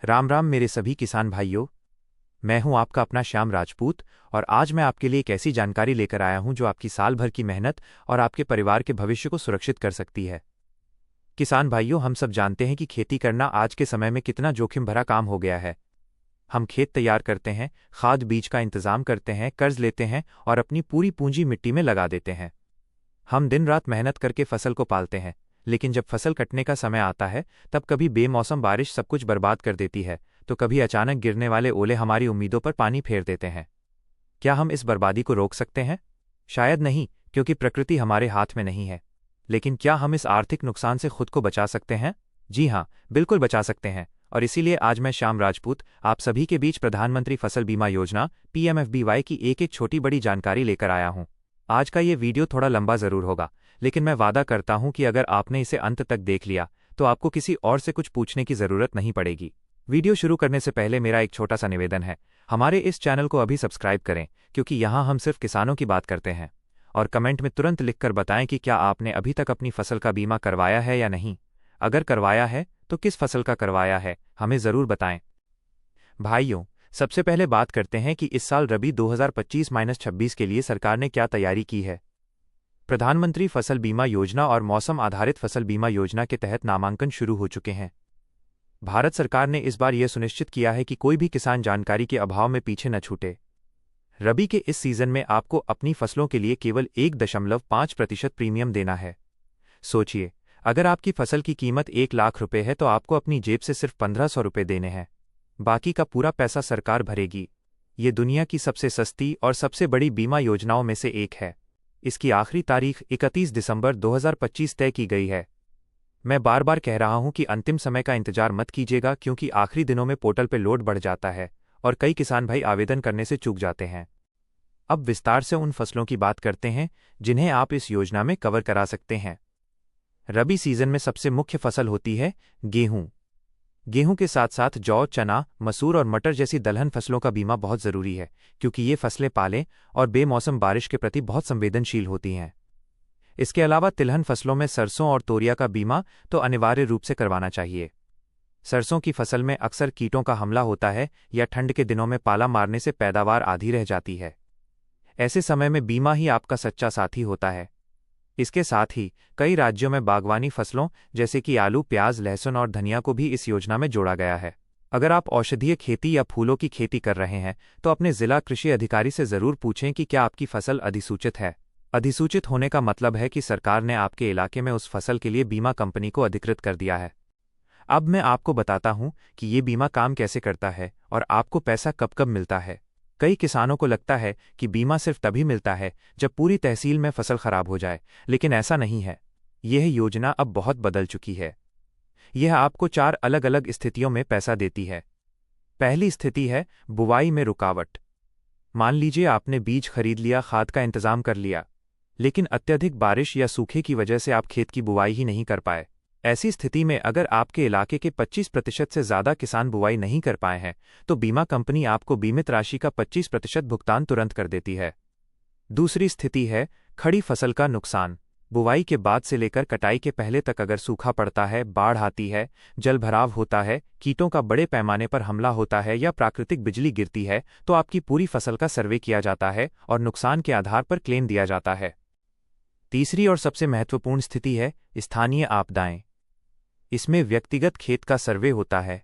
राम राम मेरे सभी किसान भाइयों। मैं हूं आपका अपना श्याम राजपूत और आज मैं आपके लिए एक ऐसी जानकारी लेकर आया हूं जो आपकी साल भर की मेहनत और आपके परिवार के भविष्य को सुरक्षित कर सकती है। किसान भाइयों, हम सब जानते हैं कि खेती करना आज के समय में कितना जोखिम भरा काम हो गया है। हम खेत तैयार करते हैं, खाद बीज का इंतजाम करते हैं, कर्ज लेते हैं और अपनी पूरी पूंजी मिट्टी में लगा देते हैं। हम दिन रात मेहनत करके फसल को पालते हैं, लेकिन जब फसल कटने का समय आता है तब कभी बेमौसम बारिश सब कुछ बर्बाद कर देती है, तो कभी अचानक गिरने वाले ओले हमारी उम्मीदों पर पानी फेर देते हैं। क्या हम इस बर्बादी को रोक सकते हैं? शायद नहीं, क्योंकि प्रकृति हमारे हाथ में नहीं है। लेकिन क्या हम इस आर्थिक नुकसान से खुद को बचा सकते हैं? जी हाँ, बिल्कुल बचा सकते हैं। और इसीलिए आज मैं श्याम राजपूत आप सभी के बीच प्रधानमंत्री फसल बीमा योजना PMFBY की एक छोटी बड़ी जानकारी लेकर आया हूं। आज का ये वीडियो थोड़ा लंबा जरूर होगा, लेकिन मैं वादा करता हूं कि अगर आपने इसे अंत तक देख लिया तो आपको किसी और से कुछ पूछने की जरूरत नहीं पड़ेगी। वीडियो शुरू करने से पहले मेरा एक छोटा सा निवेदन है, हमारे इस चैनल को अभी सब्सक्राइब करें, क्योंकि यहाँ हम सिर्फ किसानों की बात करते हैं। और कमेंट में तुरंत लिखकर बताएं कि क्या आपने अभी तक अपनी फसल का बीमा करवाया है या नहीं। अगर करवाया है तो किस फसल का करवाया है, हमें ज़रूर बताएं। भाइयों, सबसे पहले बात करते हैं कि इस साल रबी 2025-26 के लिए सरकार ने क्या तैयारी की है। प्रधानमंत्री फसल बीमा योजना और मौसम आधारित फसल बीमा योजना के तहत नामांकन शुरू हो चुके हैं। भारत सरकार ने इस बार यह सुनिश्चित किया है कि कोई भी किसान जानकारी के अभाव में पीछे न छूटे। रबी के इस सीजन में आपको अपनी फसलों के लिए केवल 1.5% प्रीमियम देना है। सोचिए, अगर आपकी फसल की कीमत 1 लाख रुपए है तो आपको अपनी जेब से सिर्फ 1500 रुपये देने हैं। बाकी का पूरा पैसा सरकार भरेगी। ये दुनिया की सबसे सस्ती और सबसे बड़ी बीमा योजनाओं में से एक है। इसकी आखिरी तारीख 31 दिसंबर 2025 तय की गई है। मैं बार बार कह रहा हूं कि अंतिम समय का इंतजार मत कीजिएगा, क्योंकि आखिरी दिनों में पोर्टल पर लोड बढ़ जाता है और कई किसान भाई आवेदन करने से चूक जाते हैं। अब विस्तार से उन फसलों की बात करते हैं जिन्हें आप इस योजना में कवर करा सकते हैं। रबी सीजन में सबसे मुख्य फसल होती है गेहूं। गेहूं के साथ साथ जौ, चना, मसूर और मटर जैसी दलहन फसलों का बीमा बहुत जरूरी है, क्योंकि ये फसलें पाले और बेमौसम बारिश के प्रति बहुत संवेदनशील होती हैं। इसके अलावा तिलहन फसलों में सरसों और तोरिया का बीमा तो अनिवार्य रूप से करवाना चाहिए। सरसों की फसल में अक्सर कीटों का हमला होता है या ठंड के दिनों में पाला मारने से पैदावार आधी रह जाती है। ऐसे समय में बीमा ही आपका सच्चा साथी होता है। इसके साथ ही कई राज्यों में बागवानी फसलों जैसे कि आलू, प्याज, लहसुन और धनिया को भी इस योजना में जोड़ा गया है। अगर आप औषधीय खेती या फूलों की खेती कर रहे हैं तो अपने जिला कृषि अधिकारी से जरूर पूछें कि क्या आपकी फसल अधिसूचित है। अधिसूचित होने का मतलब है कि सरकार ने आपके इलाके में उस फसल के लिए बीमा कंपनी को अधिकृत कर दिया है। अब मैं आपको बताता हूं कि ये बीमा काम कैसे करता है और आपको पैसा कब कब मिलता है। कई किसानों को लगता है कि बीमा सिर्फ तभी मिलता है जब पूरी तहसील में फसल खराब हो जाए, लेकिन ऐसा नहीं है। यह योजना अब बहुत बदल चुकी है। यह आपको 4 अलग अलग स्थितियों में पैसा देती है। पहली स्थिति है बुवाई में रुकावट। मान लीजिए आपने बीज खरीद लिया, खाद का इंतजाम कर लिया, लेकिन अत्यधिक बारिश या सूखे की वजह से आप खेत की बुवाई ही नहीं कर पाए। ऐसी स्थिति में अगर आपके इलाके के 25% से ज़्यादा किसान बुवाई नहीं कर पाए हैं तो बीमा कंपनी आपको बीमित राशि का 25% भुगतान तुरंत कर देती है। दूसरी स्थिति है खड़ी फसल का नुकसान। बुवाई के बाद से लेकर कटाई के पहले तक अगर सूखा पड़ता है, बाढ़ आती है, जलभराव होता है, कीटों का बड़े पैमाने पर हमला होता है या प्राकृतिक बिजली गिरती है तो आपकी पूरी फसल का सर्वे किया जाता है और नुकसान के आधार पर क्लेम दिया जाता है। तीसरी और सबसे महत्वपूर्ण स्थिति है स्थानीय आपदाएं। इसमें व्यक्तिगत खेत का सर्वे होता है।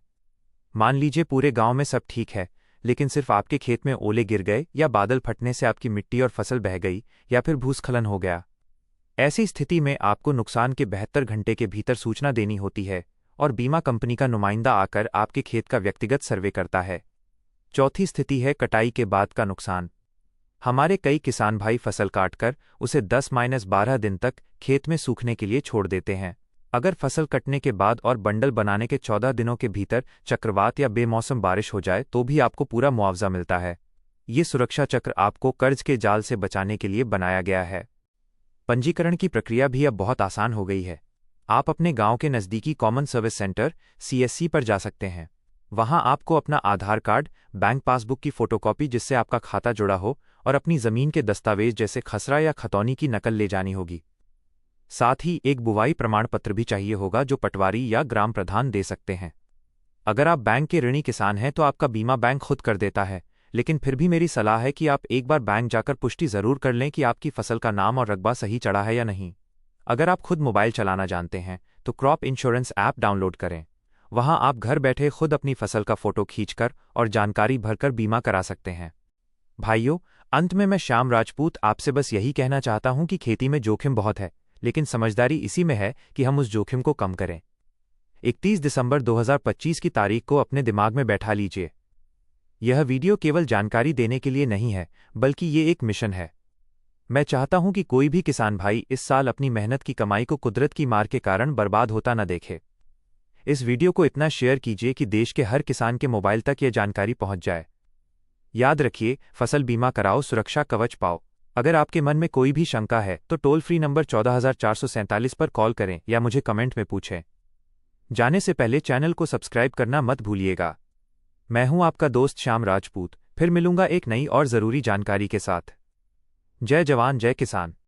मान लीजिए पूरे गांव में सब ठीक है, लेकिन सिर्फ आपके खेत में ओले गिर गए या बादल फटने से आपकी मिट्टी और फसल बह गई या फिर भूस्खलन हो गया। ऐसी स्थिति में आपको नुकसान के 72 घंटे के भीतर सूचना देनी होती है और बीमा कंपनी का नुमाइंदा आकर आपके खेत का व्यक्तिगत सर्वे करता है। चौथी स्थिति है कटाई के बाद का नुकसान। हमारे कई किसान भाई फसल काटकर उसे 10-12 दिन तक खेत में सूखने के लिए छोड़ देते हैं। अगर फसल कटने के बाद और बंडल बनाने के 14 दिनों के भीतर चक्रवात या बेमौसम बारिश हो जाए तो भी आपको पूरा मुआवजा मिलता है। ये सुरक्षा चक्र आपको कर्ज के जाल से बचाने के लिए बनाया गया है। पंजीकरण की प्रक्रिया भी अब बहुत आसान हो गई है। आप अपने गांव के नज़दीकी कॉमन सर्विस सेंटर CSC पर जा सकते हैं। वहां आपको अपना आधार कार्ड, बैंक पासबुक की फोटोकॉपी जिससे आपका खाता जुड़ा हो और अपनी ज़मीन के दस्तावेज जैसे खसरा या खतौनी की नकल ले जानी होगी। साथ ही एक बुवाई प्रमाण पत्र भी चाहिए होगा जो पटवारी या ग्राम प्रधान दे सकते हैं। अगर आप बैंक के ऋणी किसान हैं तो आपका बीमा बैंक खुद कर देता है, लेकिन फिर भी मेरी सलाह है कि आप एक बार बैंक जाकर पुष्टि जरूर कर लें कि आपकी फसल का नाम और रकबा सही चढ़ा है या नहीं। अगर आप खुद मोबाइल चलाना जानते हैं तो क्रॉप इंश्योरेंस ऐप डाउनलोड करें। वहां आप घर बैठे खुद अपनी फसल का फोटो खींचकर और जानकारी भरकर बीमा करा सकते हैं। भाइयों, अंत में मैं श्याम राजपूत आपसे बस यही कहना चाहता हूं कि खेती में जोखिम बहुत है, लेकिन समझदारी इसी में है कि हम उस जोखिम को कम करें। 31 दिसंबर 2025 की तारीख को अपने दिमाग में बैठा लीजिए। यह वीडियो केवल जानकारी देने के लिए नहीं है, बल्कि ये एक मिशन है। मैं चाहता हूं कि कोई भी किसान भाई इस साल अपनी मेहनत की कमाई को कुदरत की मार के कारण बर्बाद होता न देखे। इस वीडियो को इतना शेयर कीजिए कि देश के हर किसान के मोबाइल तक यह जानकारी पहुंच जाए। याद रखिए, फसल बीमा कराओ, सुरक्षा कवच पाओ। अगर आपके मन में कोई भी शंका है तो टोल फ्री नंबर 14447 पर कॉल करें या मुझे कमेंट में पूछें। जाने से पहले चैनल को सब्सक्राइब करना मत भूलिएगा। मैं हूं आपका दोस्त श्याम राजपूत। फिर मिलूंगा एक नई और जरूरी जानकारी के साथ। जय जवान जय किसान।